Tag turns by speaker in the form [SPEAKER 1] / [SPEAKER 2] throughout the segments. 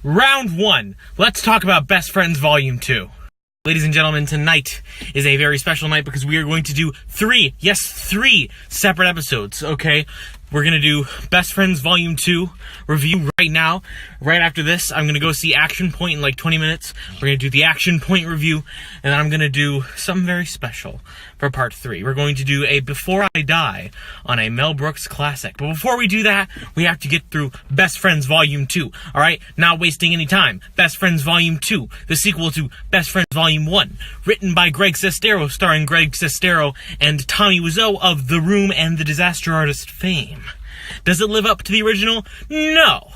[SPEAKER 1] Round 1. Let's talk about Best Friends Volume 2. Ladies and gentlemen, tonight is a very special night because we are going to do 3 separate episodes, okay? We're going to do Best Friends Volume 2 review right now. Right after this, I'm going to go see Action Point in like 20 minutes. We're going to do the Action Point review, and then I'm going to do something very special for Part 3. We're going to do a Before I Die on a Mel Brooks classic. But before we do that, we have to get through Best Friends Volume 2, alright? Not wasting any time. Best Friends Volume 2, the sequel to Best Friends Volume 1, written by Greg Sestero, starring Greg Sestero and Tommy Wiseau of The Room and The Disaster Artist fame. Does it live up to the original? No.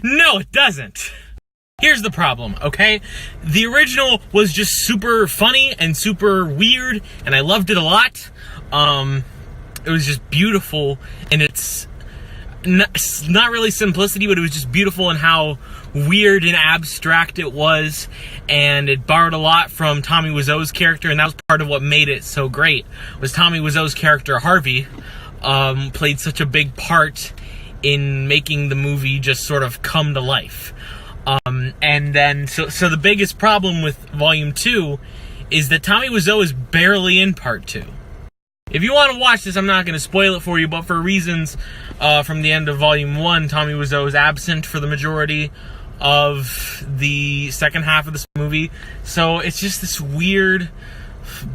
[SPEAKER 1] No, it doesn't. Here's the problem, okay? The original was just super funny and super weird, and I loved it a lot. It was just beautiful, and it's not really simplicity, but it was just beautiful in how weird and abstract it was, and it borrowed a lot from Tommy Wiseau's character, and that was part of what made it so great, was Tommy Wiseau's character, Harvey, played such a big part in making the movie just sort of come to life. And then, so the biggest problem with Volume 2 is that Tommy Wiseau is barely in Part 2. If you want to watch this, I'm not going to spoil it for you, but for reasons from the end of Volume 1, Tommy Wiseau is absent for the majority of the second half of this movie. So it's just this weird,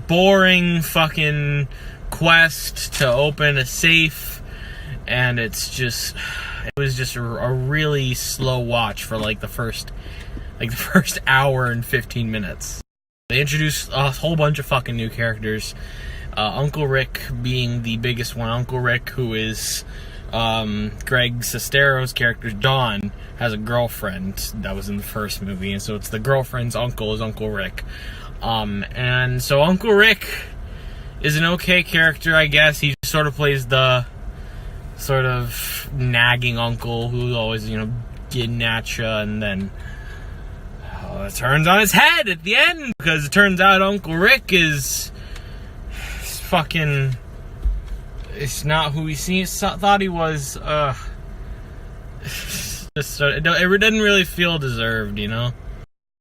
[SPEAKER 1] boring fucking quest to open a safe, and it was just a really slow watch for the first hour and 15 minutes. They introduced a whole bunch of fucking new characters, Uncle Rick being the biggest one. Uncle Rick, who is Greg Sestero's character, Dawn, has a girlfriend that was in the first movie, and so it's the girlfriend's uncle is Uncle Rick. And so Uncle Rick is an okay character, I guess. He sort of plays the sort of nagging uncle who's always, getting at you, and then it turns on his head at the end, because it turns out Uncle Rick is fucking... It's not who he thought he was. It didn't really feel deserved,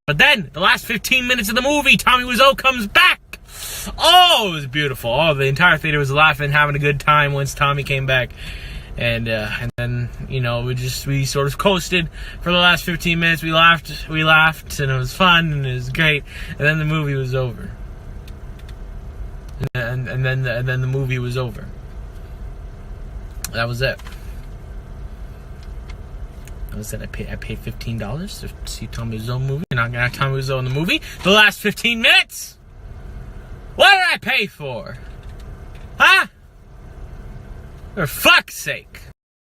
[SPEAKER 1] But then, the last 15 minutes of the movie, Tommy Wiseau comes back! Oh, it was beautiful. Oh, the entire theater was laughing, having a good time once Tommy came back. And then, we sort of coasted for the last 15 minutes. We laughed, and it was fun, and it was great. And then the movie was over. And then the movie was over. That was it. That was it. I paid $15 to see Tommy Wiseau movie. You're not gonna have Tommy Wiseau in the movie. The last 15 minutes? What did I pay for? Huh? For fuck's sake.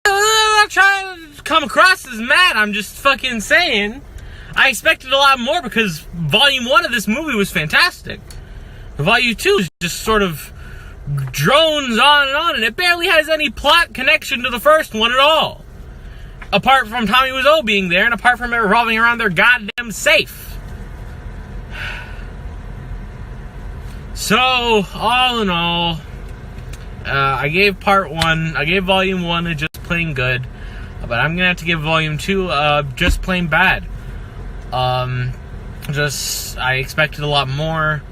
[SPEAKER 1] I'm not trying to come across as mad. I'm just fucking saying I expected a lot more, because Volume 1 of this movie was fantastic. Volume 2 is just sort of drones on, and it barely has any plot connection to the first one at all. Apart from Tommy Wiseau being there, and apart from it revolving around their goddamn safe. So, all in all, I gave Volume 1 a just plain good, but I'm gonna have to give Volume 2 just plain bad. I expected a lot more.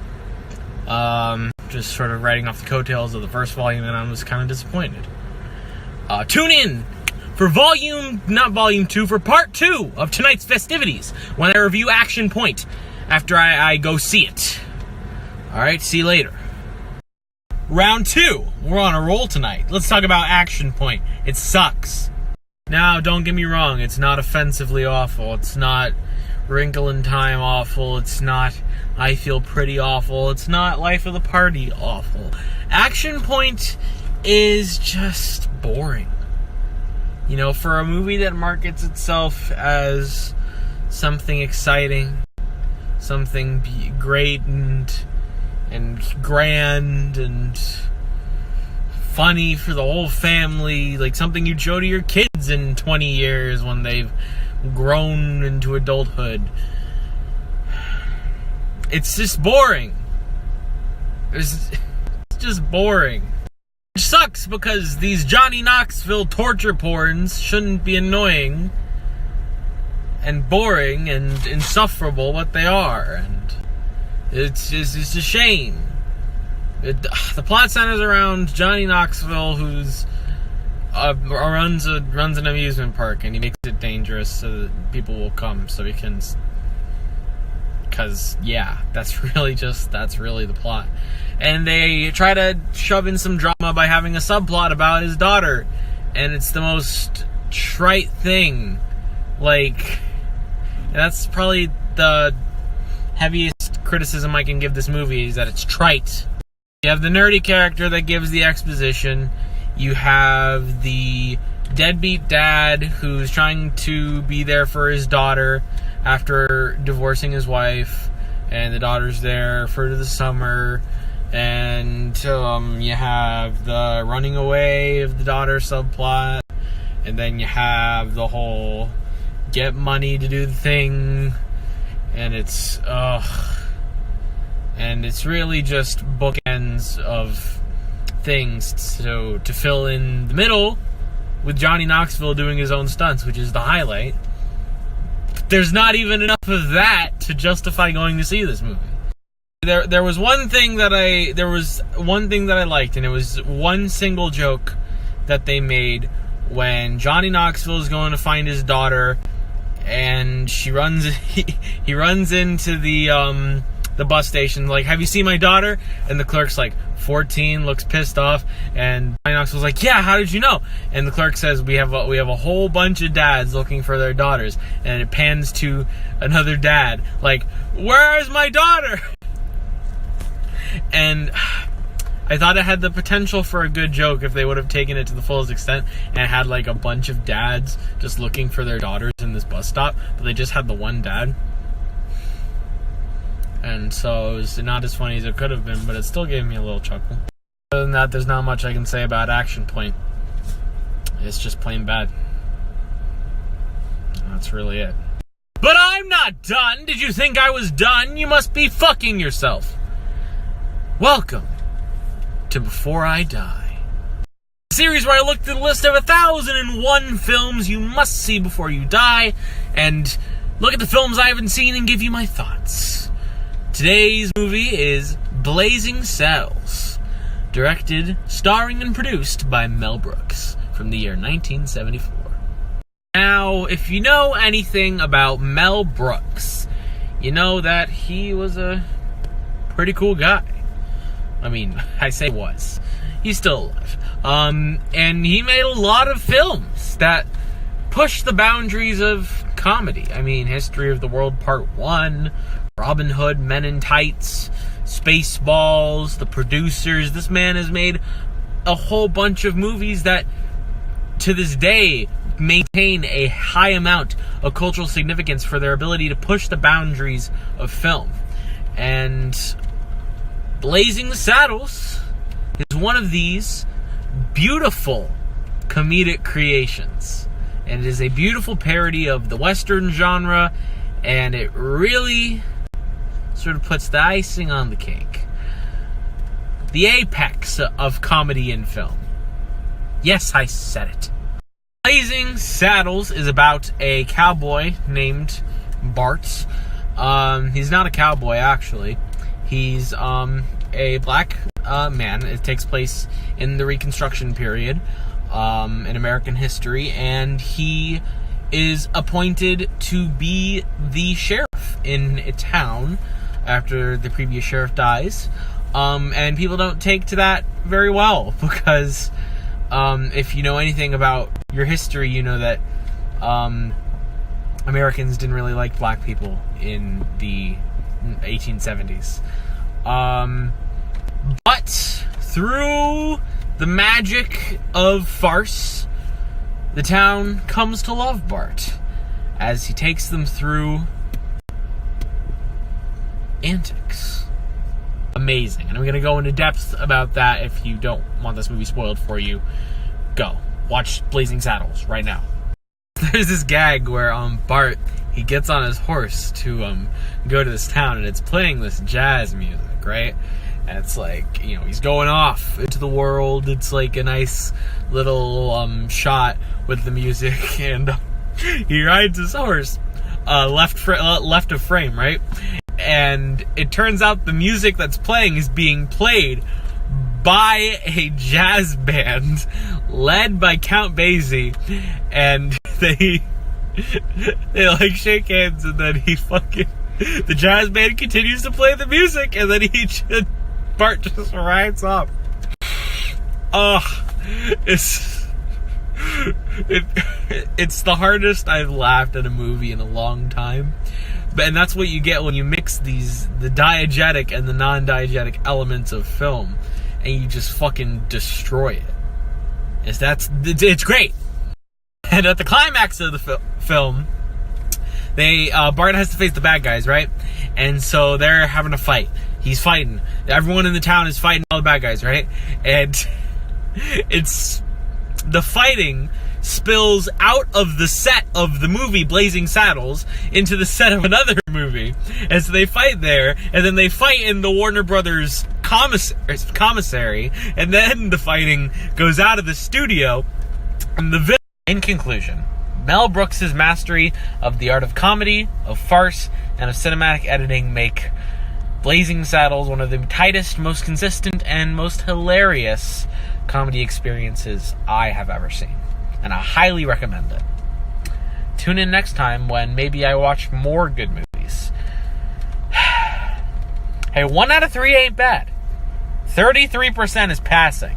[SPEAKER 1] Just sort of riding off the coattails of the first volume, and I was kind of disappointed. Tune in for not Volume 2, for Part 2 of tonight's festivities, when I review Action Point, after I go see it. Alright, see you later. Round 2. We're on a roll tonight. Let's talk about Action Point. It sucks. Now, don't get me wrong, it's not offensively awful. It's not Wrinkle in Time awful. It's not I Feel Pretty awful. It's not Life of the Party awful. Action Point is just boring. For a movie that markets itself as something exciting, something great and grand and funny for the whole family, like something you'd show to your kids in 20 years when they've grown into adulthood. It's just boring. It's just boring. Which sucks, because these Johnny Knoxville torture porns shouldn't be annoying. and boring and insufferable what they are, and it's a shame. The plot centers around Johnny Knoxville, who's runs an amusement park, and he makes it dangerous so that people will come, so he can. Because that's really the plot, and they try to shove in some drama by having a subplot about his daughter, and it's the most trite thing. Like, that's probably the heaviest criticism I can give this movie, is that it's trite. You have the nerdy character that gives the exposition. You have the deadbeat dad who's trying to be there for his daughter after divorcing his wife, and the daughter's there for the summer. And you have the running away of the daughter subplot, and then you have the whole get money to do the thing, and it's really just bookends of things to fill in the middle, with Johnny Knoxville doing his own stunts, which is the highlight. There's not even enough of that to justify going to see this movie. There was one thing that I liked, and it was one single joke that they made when Johnny Knoxville is going to find his daughter, and he runs into the bus station, like, "Have you seen my daughter?" And the clerk's like, 14, looks pissed off, and Johnny Knoxville's like, "Yeah, how did you know?" And the clerk says, we have a whole bunch of dads looking for their daughters, and it pans to another dad, like, "Where is my daughter?" And I thought it had the potential for a good joke if they would have taken it to the fullest extent and had like a bunch of dads just looking for their daughters in this bus stop, but they just had the one dad. And so it was not as funny as it could have been, but it still gave me a little chuckle. Other than that, there's not much I can say about Action Point. It's just plain bad. That's really it. But I'm not done! Did you think I was done? You must be fucking yourself. Welcome to Before I Die, a series where I look through the list of 1,001 films you must see before you die, and look at the films I haven't seen and give you my thoughts. Today's movie is Blazing Saddles, directed, starring, and produced by Mel Brooks, from the year 1974. Now, if you know anything about Mel Brooks, you know that he was a pretty cool guy. I mean, I say was. He's still alive. And he made a lot of films that push the boundaries of comedy. I mean, History of the World Part 1, Robin Hood, Men in Tights, Spaceballs, The Producers. This man has made a whole bunch of movies that, to this day, maintain a high amount of cultural significance for their ability to push the boundaries of film. And Blazing the Saddles is one of these beautiful comedic creations. And it is a beautiful parody of the Western genre, and it really sort of puts the icing on the cake. The apex of comedy in film. Yes, I said it. Blazing Saddles is about a cowboy named Bart. He's not a cowboy, actually. He's a black man. It takes place in the Reconstruction period in American history, and he is appointed to be the sheriff in a town after the previous sheriff dies. And people don't take to that very well, because if you know anything about your history, you know that Americans didn't really like black people in the 1870s. But through the magic of farce, the town comes to love Bart as he takes them through antics. Amazing. And I'm going to go into depth about that. If you don't want this movie spoiled for you, go watch Blazing Saddles right now. There's this gag where Bart, he gets on his horse to go to this town, and it's playing this jazz music, right? And it's like, you know, he's going off into the world. It's like a nice little shot with the music, and he rides his horse left of frame, right? And it turns out the music that's playing is being played by a jazz band led by Count Basie, and they like shake hands, and then the jazz band continues to play the music, and then Bart just rides off. It's the hardest I've laughed at a movie in a long time. And that's what you get when you mix the diegetic and the non-diegetic elements of film, and you just fucking destroy it. It's great. And at the climax of the film, Bart has to face the bad guys, right? And so they're having a fight. He's fighting. Everyone in the town is fighting all the bad guys, right? And the fighting spills out of the set of the movie Blazing Saddles into the set of another movie. And so they fight there, and then they fight in the Warner Brothers commissary, and then the fighting goes out of the studio, and in conclusion, Mel Brooks' mastery of the art of comedy, of farce, and of cinematic editing make Blazing Saddles one of the tightest, most consistent, and most hilarious comedy experiences I have ever seen. And I highly recommend it. Tune in next time when maybe I watch more good movies. Hey, 1 out of 3 ain't bad. 33% is passing.